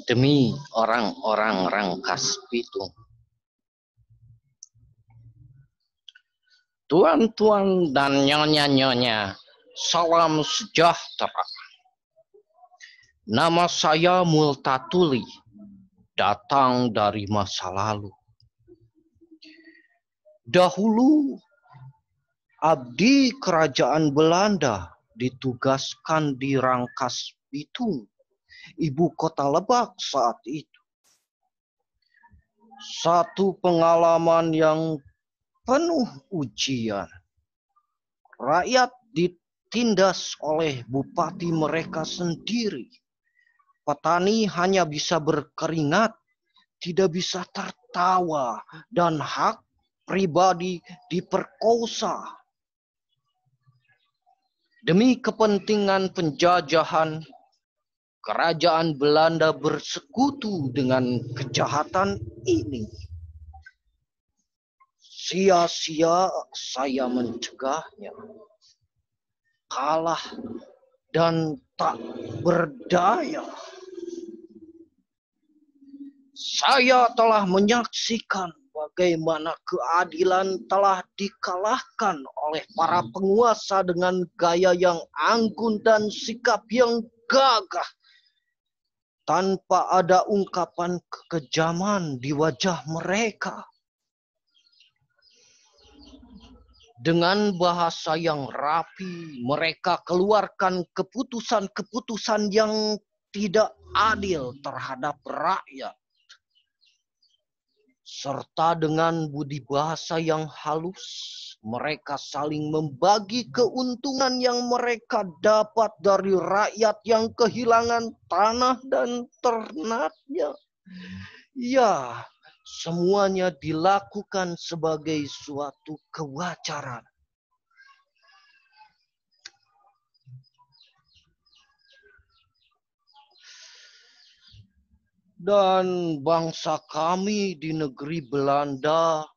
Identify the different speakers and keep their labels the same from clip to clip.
Speaker 1: Demi orang-orang Rangkas Bitung, tuan-tuan dan nyonya-nyonya, salam sejahtera. Nama saya Multatuli, datang dari masa lalu. Dahulu, abdi kerajaan Belanda ditugaskan di Rangkas Bitung, ibu kota Lebak saat itu. Satu pengalaman yang penuh ujian. Rakyat ditindas oleh bupati mereka sendiri. Petani hanya bisa berkeringat, tidak bisa tertawa, dan hak pribadi diperkosa. Demi kepentingan penjajahan, kerajaan Belanda bersekutu dengan kejahatan ini. Sia-sia saya mencegahnya. Kalah dan tak berdaya. Saya telah menyaksikan bagaimana keadilan telah dikalahkan oleh para penguasa dengan gaya yang anggun dan sikap yang gagah, tanpa ada ungkapan kekejaman di wajah mereka. Dengan bahasa yang rapi, mereka keluarkan keputusan-keputusan yang tidak adil terhadap rakyat. Serta dengan budi bahasa yang halus, mereka saling membagi keuntungan yang mereka dapat dari rakyat yang kehilangan tanah dan ternaknya. Ya, semuanya dilakukan sebagai suatu kewajaran. Dan bangsa kami di negeri Belanda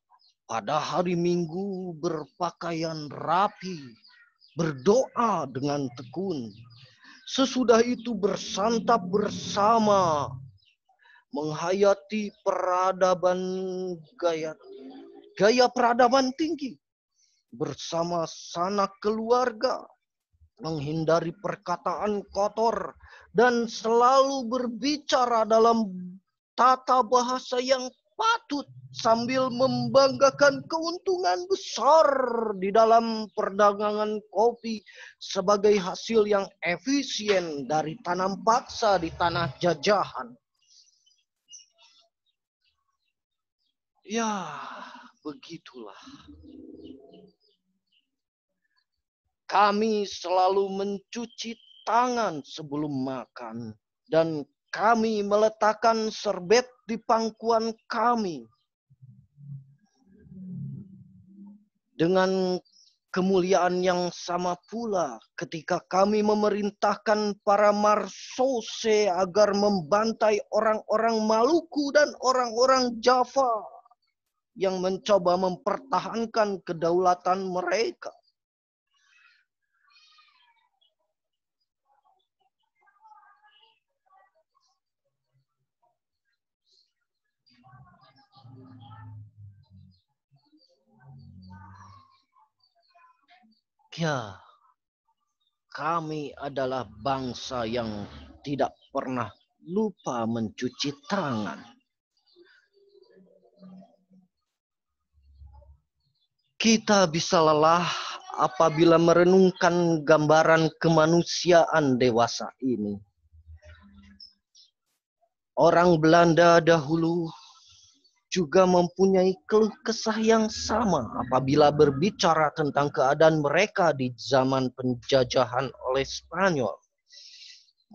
Speaker 1: pada hari Minggu berpakaian rapi, berdoa dengan tekun. Sesudah itu bersantap bersama, menghayati peradaban gaya peradaban tinggi bersama sanak keluarga, menghindari perkataan kotor dan selalu berbicara dalam tata bahasa yang patut sambil membanggakan keuntungan besar di dalam perdagangan kopi sebagai hasil yang efisien dari tanam paksa di tanah jajahan. Ya, begitulah. Kami selalu mencuci tangan sebelum makan dan kami meletakkan serbet di pangkuan kami. Dengan kemuliaan yang sama pula ketika kami memerintahkan para marsose agar membantai orang-orang Maluku dan orang-orang Java yang mencoba mempertahankan kedaulatan mereka. Ya, kami adalah bangsa yang tidak pernah lupa mencuci tangan. Kita bisa lelah apabila merenungkan gambaran kemanusiaan dewasa ini. Orang Belanda dahulu juga mempunyai keluh kesah yang sama apabila berbicara tentang keadaan mereka di zaman penjajahan oleh Spanyol.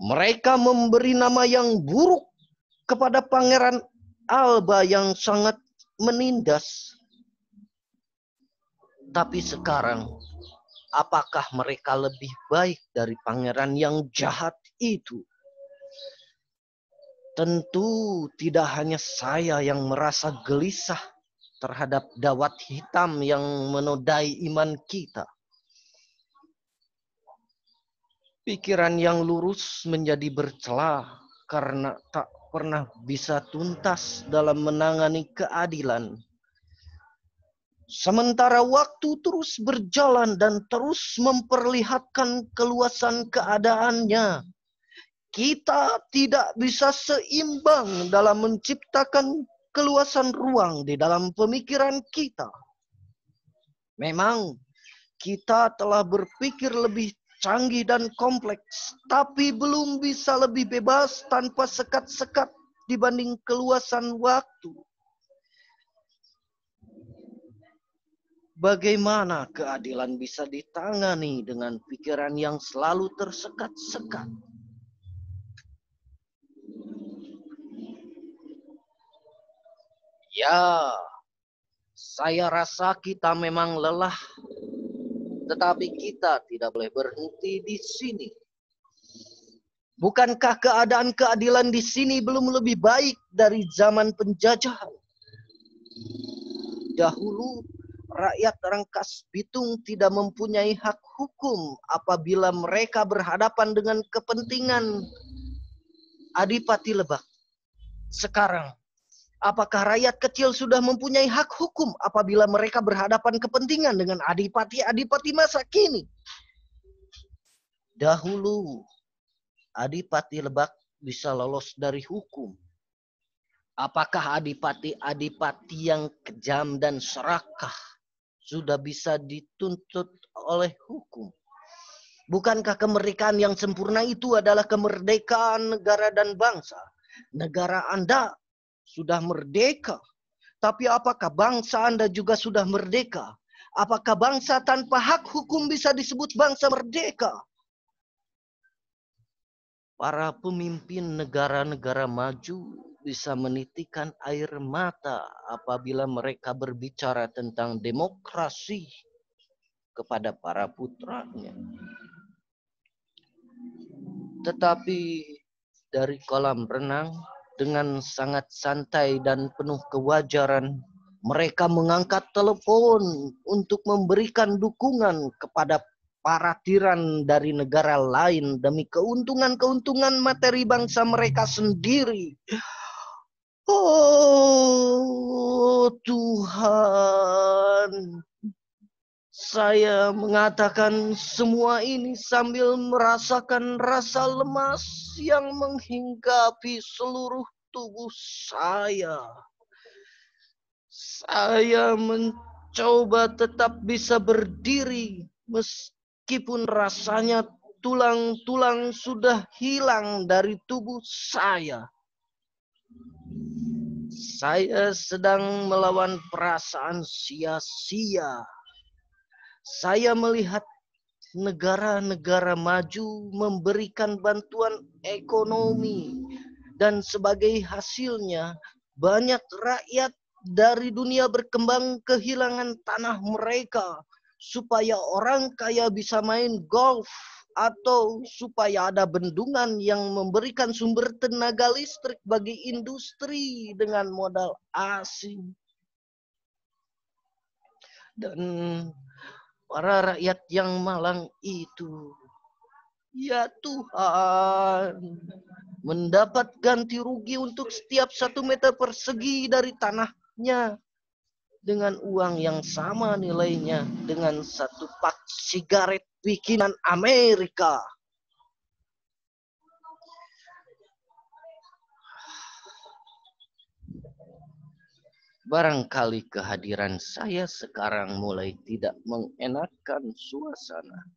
Speaker 1: Mereka memberi nama yang buruk kepada Pangeran Alba yang sangat menindas. Tapi sekarang, apakah mereka lebih baik dari pangeran yang jahat itu? Tentu tidak hanya saya yang merasa gelisah terhadap dawat hitam yang menodai iman kita. Pikiran yang lurus menjadi bercela karena tak pernah bisa tuntas dalam menangani keadilan. Sementara waktu terus berjalan dan terus memperlihatkan keluasan keadaannya, kita tidak bisa seimbang dalam menciptakan keluasan ruang di dalam pemikiran kita. Memang kita telah berpikir lebih canggih dan kompleks, tapi belum bisa lebih bebas tanpa sekat-sekat dibanding keluasan waktu. Bagaimana keadilan bisa ditangani dengan pikiran yang selalu tersekat-sekat? Ya, saya rasa kita memang lelah, tetapi kita tidak boleh berhenti di sini. Bukankah keadaan keadilan di sini belum lebih baik dari zaman penjajahan? Dahulu, rakyat Rangkas Bitung tidak mempunyai hak hukum apabila mereka berhadapan dengan kepentingan Adipati Lebak. Sekarang, apakah rakyat kecil sudah mempunyai hak hukum apabila mereka berhadapan kepentingan dengan adipati-adipati masa kini? Dahulu, Adipati Lebak bisa lolos dari hukum. Apakah adipati-adipati yang kejam dan serakah sudah bisa dituntut oleh hukum? Bukankah kemerdekaan yang sempurna itu adalah kemerdekaan negara dan bangsa? Negara Anda sudah merdeka, tapi apakah bangsa Anda juga sudah merdeka? Apakah bangsa tanpa hak hukum bisa disebut bangsa merdeka? Para pemimpin negara-negara maju bisa menitikan air mata apabila mereka berbicara tentang demokrasi kepada para putranya. Tetapi dari kolam renang dengan sangat santai dan penuh kewajaran, mereka mengangkat telepon untuk memberikan dukungan kepada para tiran dari negara lain demi keuntungan-keuntungan materi bangsa mereka sendiri. Oh Tuhan, saya mengatakan semua ini sambil merasakan rasa lemas yang menghinggapi seluruh tubuh saya. Saya mencoba tetap bisa berdiri meskipun rasanya tulang-tulang sudah hilang dari tubuh saya. Saya sedang melawan perasaan sia-sia. Saya melihat negara-negara maju memberikan bantuan ekonomi dan sebagai hasilnya banyak rakyat dari dunia berkembang kehilangan tanah mereka supaya orang kaya bisa main golf atau supaya ada bendungan yang memberikan sumber tenaga listrik bagi industri dengan modal asing. Dan para rakyat yang malang itu, ya Tuhan, mendapat ganti rugi untuk setiap 1 meter persegi dari tanahnya dengan uang yang sama nilainya dengan 1 pak sigaret bikinan Amerika. Barangkali kehadiran saya sekarang mulai tidak mengenakan suasana.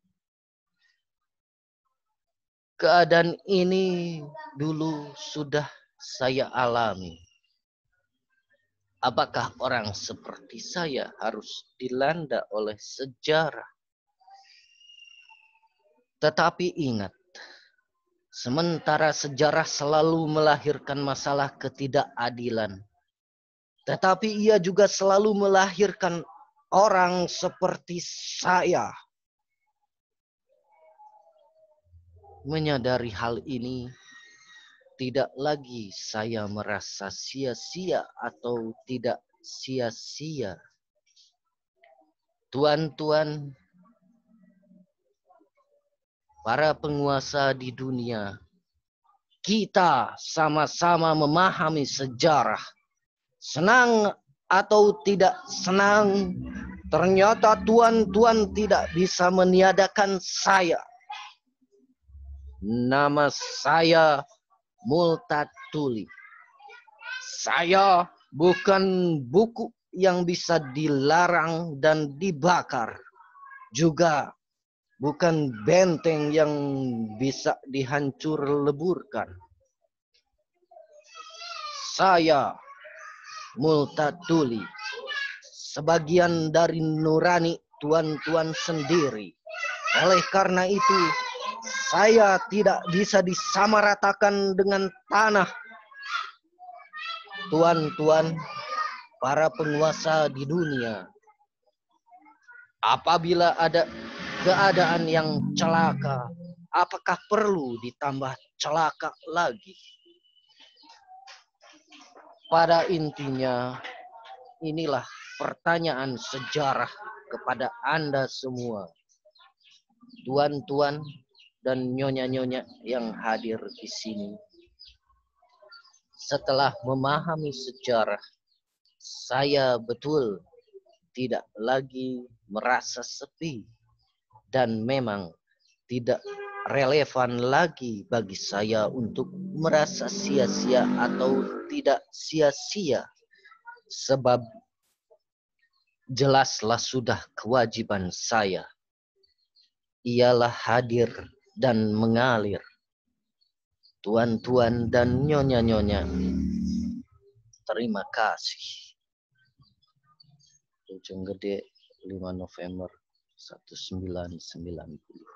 Speaker 1: Keadaan ini dulu sudah saya alami. Apakah orang seperti saya harus dilanda oleh sejarah? Tetapi ingat, sementara sejarah selalu melahirkan masalah ketidakadilan, tetapi ia juga selalu melahirkan orang seperti saya. Menyadari hal ini, tidak lagi saya merasa sia-sia atau tidak sia-sia. Tuan-tuan, para penguasa di dunia kita sama-sama memahami sejarah. Senang atau tidak senang, ternyata tuan-tuan tidak bisa meniadakan saya. Nama saya Multatuli. Saya bukan buku yang bisa dilarang dan dibakar. Juga bukan benteng yang bisa dihancur leburkan. Saya Multatuli, sebagian dari nurani tuan-tuan sendiri. Oleh karena itu, saya tidak bisa disamaratakan dengan tanah. Tuan-tuan, para penguasa di dunia, apabila ada keadaan yang celaka, apakah perlu ditambah celaka lagi? Pada intinya, inilah pertanyaan sejarah kepada Anda semua, tuan-tuan dan nyonya-nyonya yang hadir di sini. Setelah memahami sejarah, saya betul tidak lagi merasa sepi dan memang tidak relevan lagi bagi saya untuk merasa sia-sia atau tidak sia-sia, sebab jelaslah sudah kewajiban saya ialah hadir dan mengalir. Tuan-tuan dan nyonya-nyonya, terima kasih. Bojonggede 5 November 1990.